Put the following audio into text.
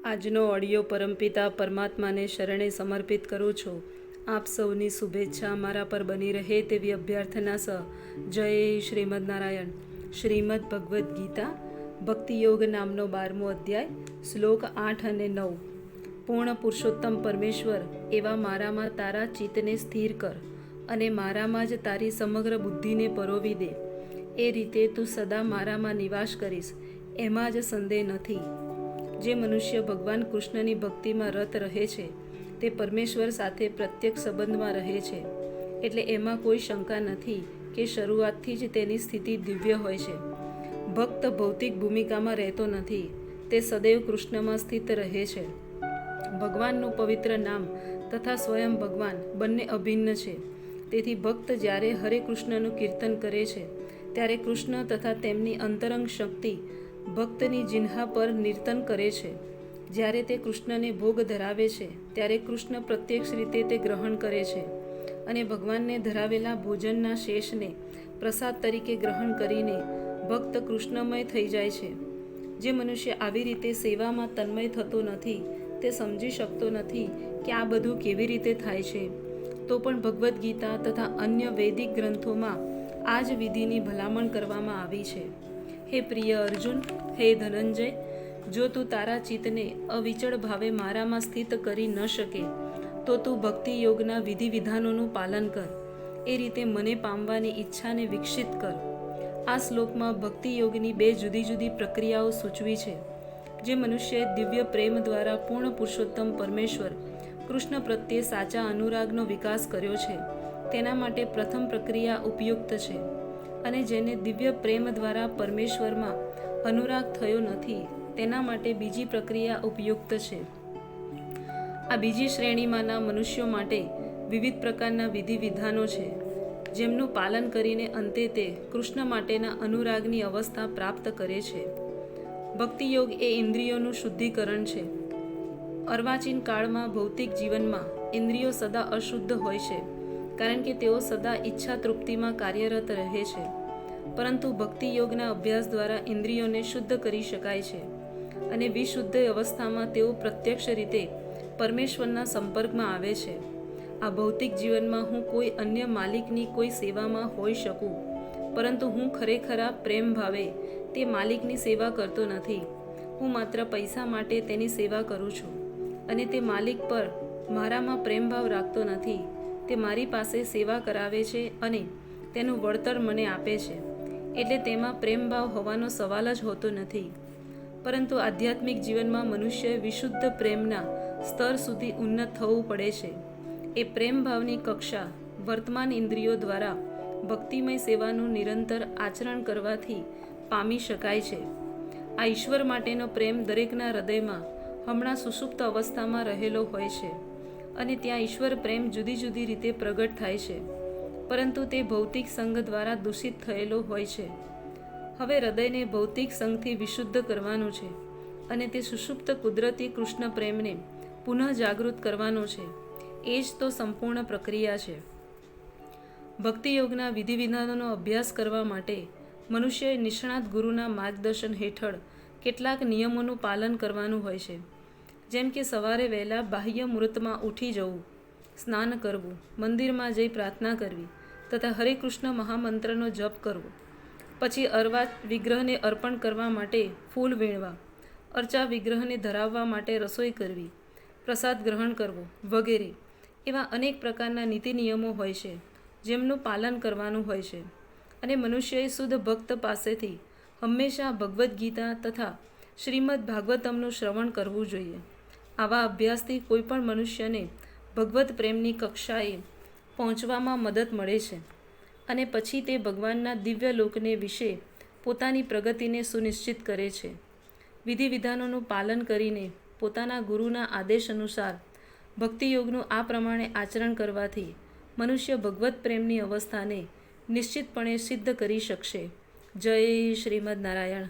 આજનો ઓડિયો પરમપિતા પરમાત્માને શરણે સમર્પિત કરું છું. આપ સૌની શુભેચ્છા મારા પર બની રહે તેવી અભ્યર્થના સહ જય શ્રીમદ નારાયણ. શ્રીમદ ભગવદ્ ગીતા ભક્તિયોગ નામનો 12મો અધ્યાય, શ્લોક 8 અને 9. પૂર્ણ પુરુષોત્તમ પરમેશ્વર, એવા મારામાં તારા ચિત્તને સ્થિર કર અને મારામાં જ તારી સમગ્ર બુદ્ધિને પરોવી દે. એ રીતે તું સદા મારામાં નિવાસ કરીશ, એમાં જ સંદેહ નથી. જે મનુષ્ય ભગવાન કૃષ્ણની ભક્તિમાં રત રહે છે તે પરમેશ્વર સાથે પ્રત્યક્ષ સંબંધમાં રહે છે. એટલે એમાં કોઈ શંકા નથી કે શરૂઆતથી જ તેની સ્થિતિ દિવ્ય હોય છે. ભક્ત ભૌતિક ભૂમિકામાં રહેતો નથી, તે સદૈવ કૃષ્ણમાં સ્થિત રહે છે. ભગવાનનું પવિત્ર નામ તથા સ્વયં ભગવાન બંને અભિન્ન છે. તેથી ભક્ત જ્યારે હરે કૃષ્ણનું કીર્તન કરે છે ત્યારે કૃષ્ણ તથા તેમની અંતરંગ શક્તિ ભક્તની જિહ્વા પર નિર્તન કરે છે. જ્યારે તે કૃષ્ણને ભોગ ધરાવે છે ત્યારે કૃષ્ણ પ્રત્યક્ષ રીતે તે ગ્રહણ કરે છે અને ભગવાનને ધરાવેલા ભોજનના શેષને પ્રસાદ તરીકે ગ્રહણ કરીને ભક્ત કૃષ્ણમય થઈ જાય છે. જે મનુષ્ય આવી રીતે સેવામાં તન્મય થતો નથી તે સમજી શકતો નથી કે આ બધું કેવી રીતે થાય છે. તો પણ ભગવદ્ ગીતા તથા અન્ય વૈદિક ગ્રંથોમાં આ જ વિધિની ભલામણ કરવામાં આવી છે. હે પ્રિય અર્જુન, હે ધનંજય, જો તું તારા ચિત્તને અવિચળ ભાવે મારામાં સ્થિત કરી ન શકે તો તું ભક્તિ યોગના વિધિ વિધાનોનું પાલન કર. એ રીતે મને પામવાની ઈચ્છાને વિકસિત કર. આ શ્લોકમાં ભક્તિ યોગની 2 જુદી જુદી પ્રક્રિયાઓ સૂચવી છે. જે મનુષ્યએ દિવ્ય પ્રેમ દ્વારા પૂર્ણ પુરુષોત્તમ પરમેશ્વર કૃષ્ણ પ્રત્યે સાચા અનુરાગનો વિકાસ કર્યો છે તેના માટે પ્રથમ પ્રક્રિયા ઉપયુક્ત છે. અને જેને દિવ્ય પ્રેમ દ્વારા પરમેશ્વરમાં અનુરાગ થયો નથી તેના માટે બીજી પ્રક્રિયા ઉપયુક્ત છે. આ બીજી શ્રેણીમાંના મનુષ્યો માટે વિવિધ પ્રકારના વિધિ વિધાનો છે જેમનું પાલન કરીને અંતે તે કૃષ્ણ માટેના અનુરાગની અવસ્થા પ્રાપ્ત કરે છે. ભક્તિયોગ એ ઇન્દ્રિયોનું શુદ્ધિકરણ છે. અર્વાચીન કાળમાં ભૌતિક જીવનમાં ઇન્દ્રિયો સદા અશુદ્ધ હોય છે કારણ કે તેઓ સદા ઈચ્છા તૃપ્તિમાં કાર્યરત રહે છે. પરંતુ ભક્તિ યોગના અભ્યાસ દ્વારા ઇન્દ્રિયોને શુદ્ધ કરી શકાય છે અને વિશુદ્ધ અવસ્થામાં તેઓ પ્રત્યક્ષ રીતે પરમેશ્વરના સંપર્કમાં આવે છે. આ ભૌતિક જીવનમાં હું કોઈ અન્ય માલિકની કોઈ સેવામાં હોઈ શકું, પરંતુ હું ખરેખરા પ્રેમ ભાવે તે માલિકની સેવા કરતો નથી. હું માત્ર પૈસા માટે તેની સેવા કરું છું અને તે માલિક પર મારામાં પ્રેમભાવ રાખતો નથી. તે મારી પાસે સેવા કરાવે છે અને તેનું વળતર મને આપે છે, એટલે તેમાં પ્રેમભાવ હોવાનો સવાલ જ હોતો નથી. પરંતુ આધ્યાત્મિક જીવનમાં મનુષ્યએ વિશુદ્ધ પ્રેમના સ્તર સુધી ઉન્નત થવું પડે છે. એ પ્રેમભાવની કક્ષા વર્તમાન ઇન્દ્રિયો દ્વારા ભક્તિમય સેવાનું નિરંતર આચરણ કરવાથી પામી શકાય છે. આ ઈશ્વર માટેનો પ્રેમ દરેકના હૃદયમાં હમણાં સુષુપ્ત અવસ્થામાં રહેલો હોય છે અને ત્યાં ઈશ્વર પ્રેમ જુદી જુદી રીતે પ્રગટ થાય છે, પરંતુ તે ભૌતિક સંગ દ્વારા દૂષિત થયેલો હોય છે. હવે હૃદયને ભૌતિક સંગથી વિશુદ્ધ કરવાનું છે અને તે સુષુપ્ત કુદરતી કૃષ્ણ પ્રેમને પુનઃ જાગૃત કરવાનો છે. એ જ તો સંપૂર્ણ પ્રક્રિયા છે. ભક્તિ યોગના વિધિ વિધાનોનો અભ્યાસ કરવા માટે મનુષ્યએ નિષ્ણાત ગુરુના માર્ગદર્શન હેઠળ કેટલાક નિયમોનું પાલન કરવાનું હોય છે. જેમ કે સવારે વહેલા બાહ્ય મુહૂર્તમાં ઉઠી જવું, સ્નાન કરવું, મંદિરમાં જઈ પ્રાર્થના કરવી તથા હરે કૃષ્ણ મહામંત્રનો જપ કરવો. પછી અર્વા વિગ્રહને અર્પણ કરવા માટે ફૂલ વીણવા, અર્ચા વિગ્રહને ધરાવવા માટે રસોઈ કરવી, પ્રસાદ ગ્રહણ કરવો વગેરે એવા અનેક પ્રકારના નીતિ નિયમો હોય છે જેમનું પાલન કરવાનું હોય છે. અને મનુષ્યએ શુદ્ધ ભક્ત પાસેથી હંમેશા ભગવદ્ ગીતા તથા શ્રીમદ ભાગવતમનું શ્રવણ કરવું જોઈએ. આવા અભ્યાસથી કોઈ પણ મનુષ્યને ભગવત પ્રેમની કક્ષાએ પહોંચવામાં મદદ મળે છે અને પછી તે ભગવાનના દિવ્ય લોકને વિશે પોતાની પ્રગતિને સુનિશ્ચિત કરે છે. વિધિ વિધાનોનું પાલન કરીને પોતાના ગુરુના આદેશ અનુસાર ભક્તિયોગનું આ પ્રમાણે આચરણ કરવાથી મનુષ્ય ભગવત પ્રેમની અવસ્થાને નિશ્ચિતપણે સિદ્ધ કરી શકશે. જય શ્રીમદ નારાયણ.